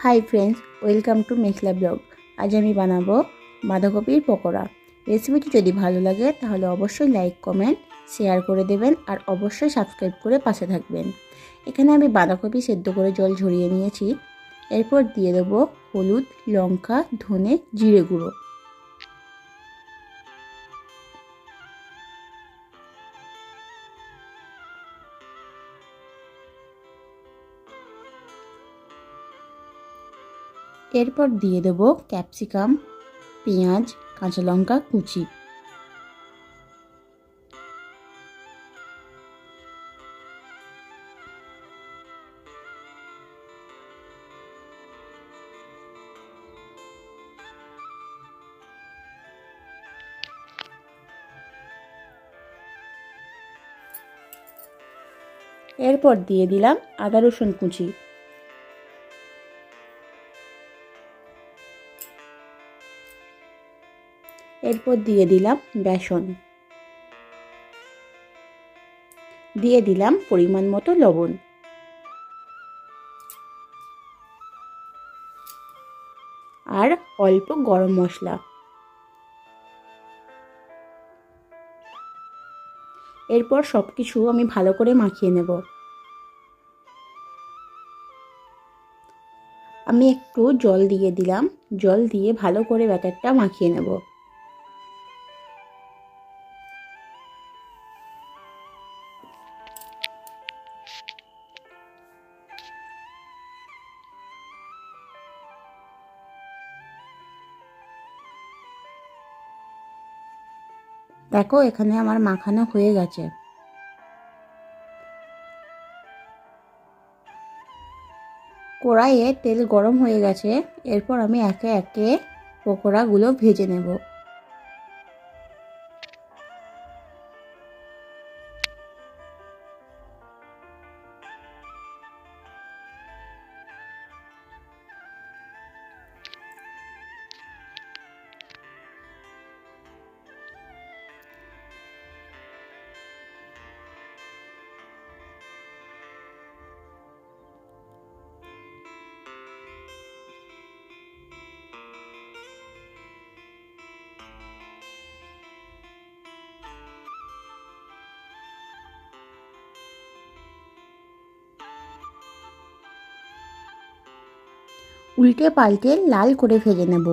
Hi friends, welcome to Meghla blog. আজ আমি বানাবো বাঁধাকপির পকোড়া। রেসিপিটি যদি ভালো লাগে তাহলে অবশ্যই লাইক, কমেন্ট, শেয়ার করে দেবেন আর অবশ্যই সাবস্ক্রাইব করে পাশে থাকবেন। এখানে আমি বাঁধাকপি সেদ্ধ করে জল ঝরিয়ে নিয়েছি। এরপর দিয়ে দেবো হলুদ, লঙ্কা, ধনে, জিরে গুঁড়ো। এরপর দিয়ে দেব ক্যাপসিকাম, পেঁয়াজ, কাঁচা লঙ্কা কুচি। এরপর দিয়ে দিলাম আদা রসুন কুচি। এরপর দিয়ে দিলাম বেসন, দিয়ে দিলাম পরিমাণ মতো লবণ আর অল্প গরম মশলা। এরপর সব কিছু আমি ভালো করে মাখিয়ে নেব। আমি একটু জল দিয়ে দিলাম, জল দিয়ে ভালো করে ব্যাটারটা মাখিয়ে নেব। দেখো, এখানে আমার মাখানো হয়ে গেছে। কড়াইয়ে তেল গরম হয়ে গেছে। এরপর আমি একে একে পকোড়াগুলো ভেজে নেব। উল্টে পাল্টে লাল করে ভেজে নেব।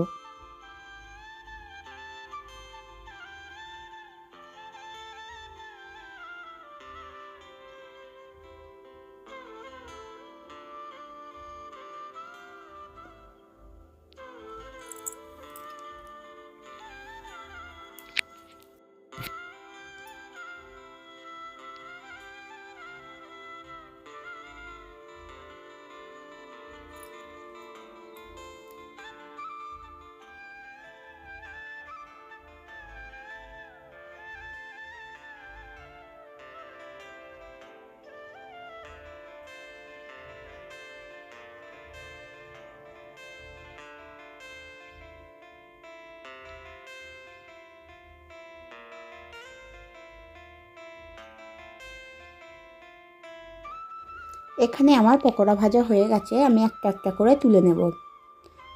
এখানে আমার পকোড়া ভাজা হয়ে গেছে। আমি একটা একটা করে তুলে নেব।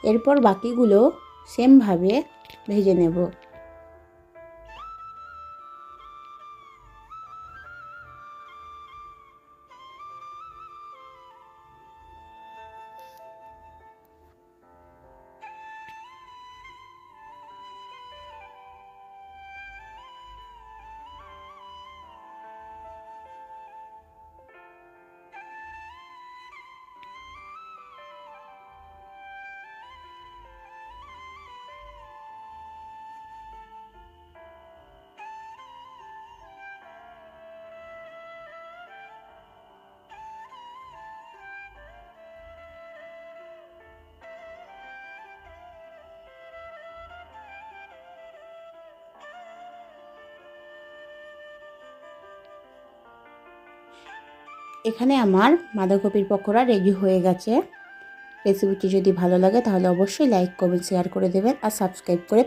এরপর বাকিগুলো সেমভাবে ভেজে নেব। এখানে আমার বাঁধাকপির পকোড়া রেডি হয়ে গেছে। রেসিপিটি যদি ভালো লাগে তাহলে অবশ্যই লাইক, কমেন্ট, শেয়ার করে দেবেন আর সাবস্ক্রাইব করে